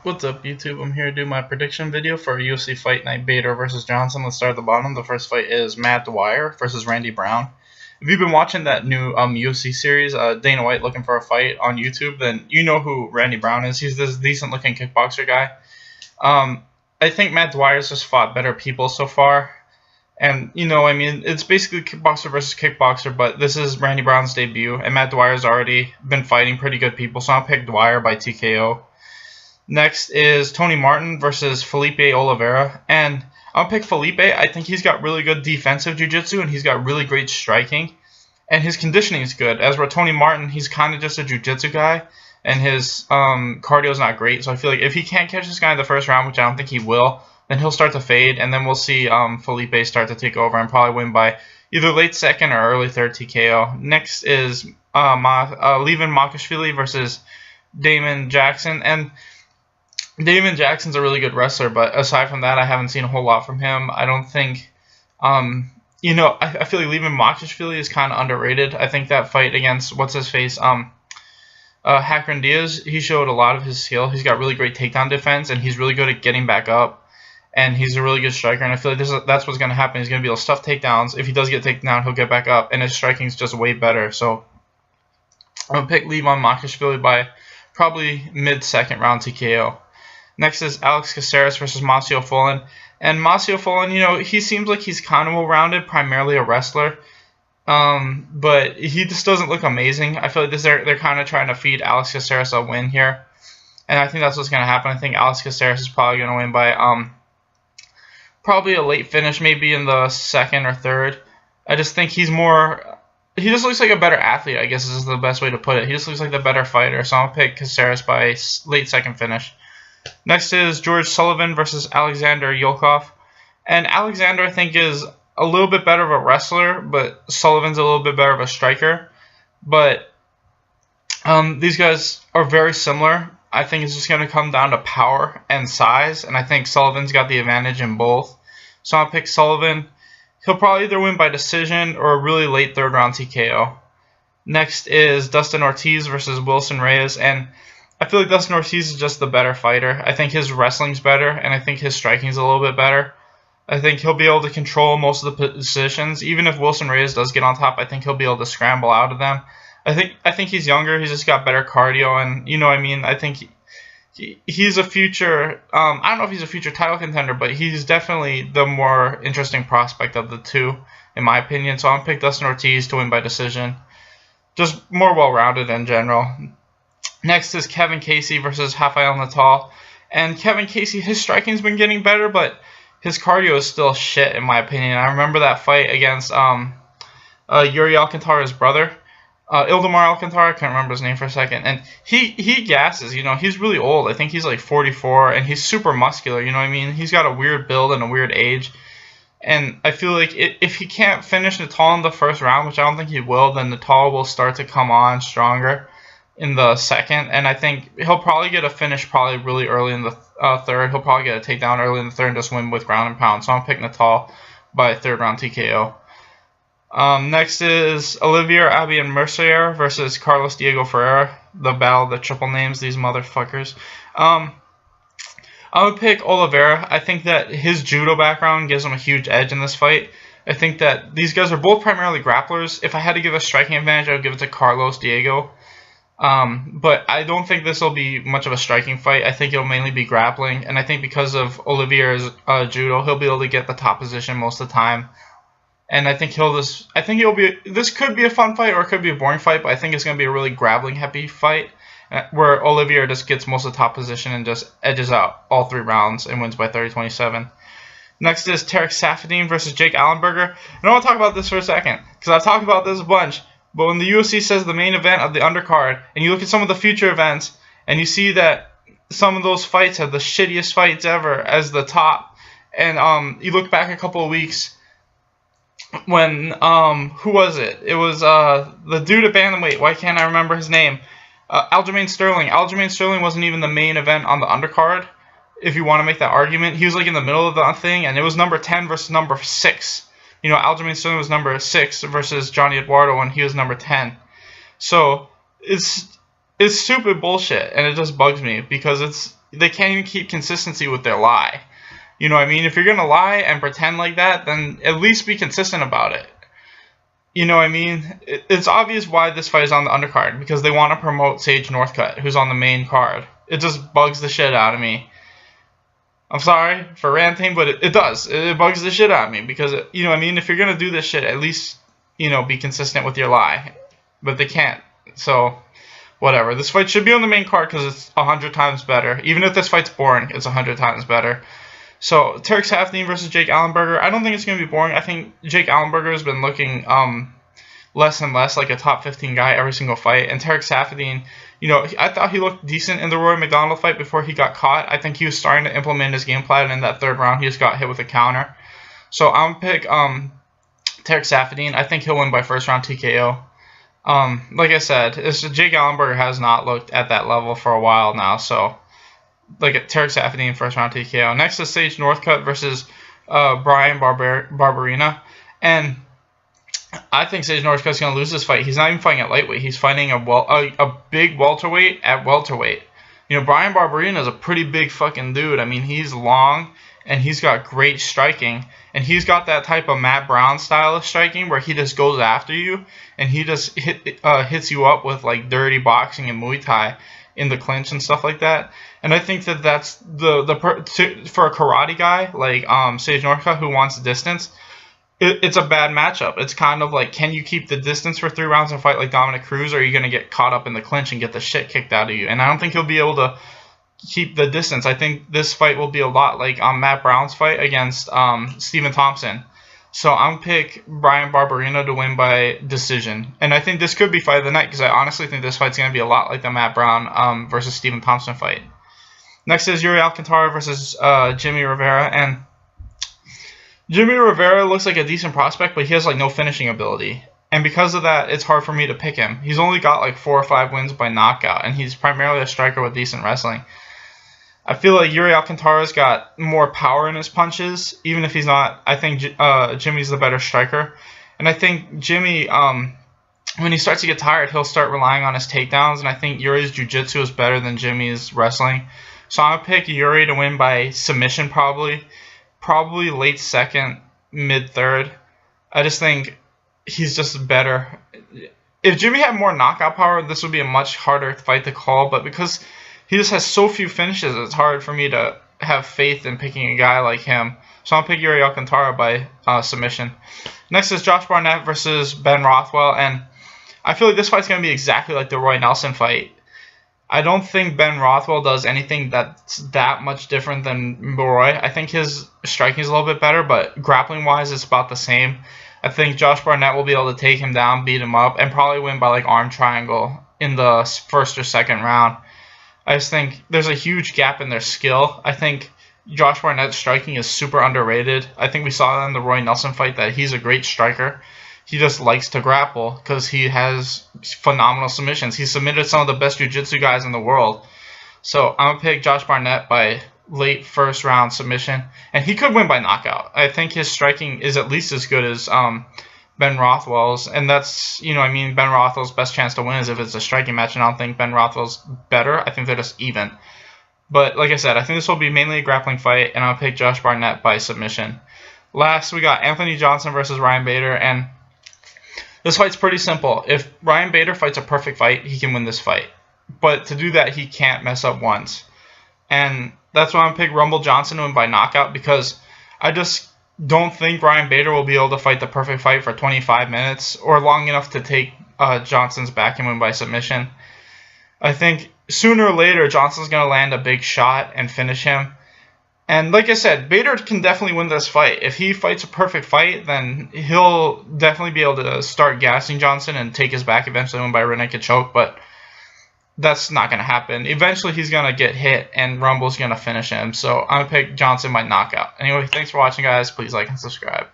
What's up, YouTube? I'm here to do my prediction video for UFC Fight Night Bader versus Johnson. Let's start at the bottom. The first fight is Matt Dwyer versus Randy Brown. If you've been watching that new UFC series, Dana White looking for a fight on YouTube, then you know who Randy Brown is. He's this decent-looking kickboxer guy. I think Matt Dwyer's just fought better people so far. And, it's basically kickboxer versus kickboxer, but this is Randy Brown's debut, and Matt Dwyer's already been fighting pretty good people, so I'll pick Dwyer by TKO. Next is Tony Martin versus Felipe Oliveira, and I'll pick Felipe. I think he's got really good defensive jiu-jitsu, and he's got really great striking, and his conditioning is good. As for Tony Martin, he's kind of just a jiu-jitsu guy, and his cardio is not great, so I feel like if he can't catch this guy in the first round, which I don't think he will, then he'll start to fade, and then we'll see Felipe start to take over and probably win by either late second or early third TKO. Next is Levin Makashvili versus Damon Jackson, and Damon Jackson's a really good wrestler, but aside from that, I haven't seen a whole lot from him. I don't think, I feel like Levin Makashvili is kind of underrated. I think that fight against, Hakron Diaz, he showed a lot of his skill. He's got really great takedown defense, and he's really good at getting back up, and he's a really good striker, and I feel like that's what's going to happen. He's going to be able to stuff takedowns. If he does get taken down, he'll get back up, and his striking is just way better. So I'm going to pick Levin Makashvili by probably mid-second round TKO. Next is Alex Caceres versus Macio Fullen. And Macio Fullen, he seems like he's kind of well-rounded, primarily a wrestler. But he just doesn't look amazing. I feel like they're kind of trying to feed Alex Caceres a win here. And I think that's what's going to happen. I think Alex Caceres is probably going to win by probably a late finish, maybe in the second or third. I just think he just looks like a better athlete, I guess is the best way to put it. He just looks like the better fighter. So I'll pick Caceres by late second finish. Next is George Sullivan versus Alexander Volkov. And Alexander, I think, is a little bit better of a wrestler, but Sullivan's a little bit better of a striker. But these guys are very similar. I think it's just going to come down to power and size, and I think Sullivan's got the advantage in both. So I'll pick Sullivan. He'll probably either win by decision or a really late third round TKO. Next is Dustin Ortiz versus Wilson Reyes, and I feel like Dustin Ortiz is just the better fighter. I think his wrestling's better, and I think his striking's a little bit better. I think he'll be able to control most of the positions. Even if Wilson Reyes does get on top, I think he'll be able to scramble out of them. I think he's younger. He's just got better cardio, and I think he's a future. I don't know if he's a future title contender, but he's definitely the more interesting prospect of the two, in my opinion. So I'll pick Dustin Ortiz to win by decision. Just more well-rounded in general. Next is Kevin Casey versus Rafael Natal. And Kevin Casey, his striking's been getting better, but his cardio is still shit, in my opinion. I remember that fight against Yuri Alcantara's brother, Ildemar Alcantara. I can't remember his name for a second. And he gasses, he's really old. I think he's like 44, and he's super muscular, He's got a weird build and a weird age. And I feel like if he can't finish Natal in the first round, which I don't think he will, then Natal will start to come on stronger in the second, and I think he'll probably get a finish probably really early in the third. He'll probably get a takedown early in the third and just win with ground and pound. So I'm picking Natal by third round TKO. Next is Olivier Abian Mercier versus Carlos Diego Ferreira. The battle of the triple names, these motherfuckers. I would pick Oliveira. I think that his judo background gives him a huge edge in this fight. I think that these guys are both primarily grapplers. If I had to give a striking advantage, I would give it to Carlos Diego. But I don't think this will be much of a striking fight. I think it'll mainly be grappling, and I think because of Olivier's judo, he'll be able to get the top position most of the time. And I think this could be a fun fight or it could be a boring fight, but I think it's going to be a really grappling heavy fight where Olivier just gets most of the top position and just edges out all 3 rounds and wins by 30-27. Next is Tarek Saffiedine versus Jake Allenberger. And I want to talk about this for a second because I've talked about this a bunch. But when the UFC says the main event of the undercard, and you look at some of the future events, and you see that some of those fights have the shittiest fights ever as the top, and you look back a couple of weeks when, who was it? It was the dude at bantamweight. Why can't I remember his name? Aljamain Sterling. Aljamain Sterling wasn't even the main event on the undercard, if you want to make that argument. He was like in the middle of the thing, and it was number 10 versus number 6. Aljamain Sterling was number 6 versus Johnny Eduardo when he was number 10. So it's stupid bullshit, and it just bugs me because they can't even keep consistency with their lie. You know what I mean? If you're gonna lie and pretend like that, then at least be consistent about it. You know what I mean? It's obvious why this fight is on the undercard, because they want to promote Sage Northcutt, who's on the main card. It just bugs the shit out of me. I'm sorry for ranting, but it does. It bugs the shit out of me because, you know what I mean? If you're going to do this shit, at least, you know, be consistent with your lie. But they can't. So, whatever. This fight should be on the main card because it's 100 times better. Even if this fight's boring, it's 100 times better. So, Tarek Saffiedine versus Jake Ellenberger. I don't think it's going to be boring. I think Jake Ellenberger has been looking less and less like a top 15 guy every single fight. And Tarek Saffiedine, you know, I thought he looked decent in the Rory MacDonald fight before he got caught. I think he was starting to implement his game plan, and in that 3rd round, he just got hit with a counter. So, I'm going to pick Tarek Saffiedine. I think he'll win by 1st round TKO. Like I said, Jake Ellenberger has not looked at that level for a while now, so like Tarek Saffiedine 1st round TKO. Next is Sage Northcutt versus Bryan Barberena, and I think Sage Northcutt's going to lose this fight. He's not even fighting at lightweight. He's fighting a big welterweight at welterweight. You know, Bryan Barberena is a pretty big fucking dude. I mean, he's long, and he's got great striking. And he's got that type of Matt Brown style of striking where he just goes after you, and he just hits you up with, like, dirty boxing and Muay Thai in the clinch and stuff like that. And I think that that's for a karate guy like Sage Northcutt who wants distance, it's a bad matchup. It's kind of like, can you keep the distance for 3 rounds and fight like Dominic Cruz, or are you going to get caught up in the clinch and get the shit kicked out of you? And I don't think he'll be able to keep the distance. I think this fight will be a lot like Matt Brown's fight against Stephen Thompson. So I'm going to pick Bryan Barberena to win by decision. And I think this could be fight of the night because I honestly think this fight's going to be a lot like the Matt Brown versus Stephen Thompson fight. Next is Yuri Alcantara versus Jimmy Rivera. And Jimmy Rivera looks like a decent prospect, but he has like no finishing ability. And because of that, it's hard for me to pick him. He's only got like 4 or 5 wins by knockout, and he's primarily a striker with decent wrestling. I feel like Yuri Alcantara's got more power in his punches, even if he's not. I think Jimmy's the better striker. And I think Jimmy, when he starts to get tired, he'll start relying on his takedowns, and I think Yuri's jiu-jitsu is better than Jimmy's wrestling. So I'm going to pick Yuri to win by submission probably late 2nd, mid 3rd. I just think he's just better. If Jimmy had more knockout power, this would be a much harder fight to call, but because he just has so few finishes, it's hard for me to have faith in picking a guy like him. So I'll pick Yuri Alcantara by submission. Next is Josh Barnett versus Ben Rothwell, and I feel like this fight's going to be exactly like the Roy Nelson fight. I don't think Ben Rothwell does anything that's that much different than Roy. I think his striking is a little bit better, but grappling-wise, it's about the same. I think Josh Barnett will be able to take him down, beat him up, and probably win by like arm triangle in the 1st or 2nd round. I just think there's a huge gap in their skill. I think Josh Barnett's striking is super underrated. I think we saw in the Roy Nelson fight that he's a great striker. He just likes to grapple because he has phenomenal submissions. He submitted some of the best jiu-jitsu guys in the world. So I'm going to pick Josh Barnett by late 1st round submission. And he could win by knockout. I think his striking is at least as good as Ben Rothwell's. And that's, you know, I mean, Ben Rothwell's best chance to win is if it's a striking match. And I don't think Ben Rothwell's better. I think they're just even. But like I said, I think this will be mainly a grappling fight. And I'll pick Josh Barnett by submission. Last, we got Anthony Johnson versus Ryan Bader. And this fight's pretty simple. If Ryan Bader fights a perfect fight, he can win this fight. But to do that, he can't mess up once. And that's why I'm going to pick Rumble Johnson to win by knockout, because I just don't think Ryan Bader will be able to fight the perfect fight for 25 minutes or long enough to take Johnson's back and win by submission. I think sooner or later, Johnson's going to land a big shot and finish him. And like I said, Bader can definitely win this fight. If he fights a perfect fight, then he'll definitely be able to start gassing Johnson and take his back eventually, win by rear naked choke. But that's not going to happen. Eventually, he's going to get hit, and Rumble's going to finish him. So I'm going to pick Johnson by knockout. Anyway, thanks for watching, guys. Please like and subscribe.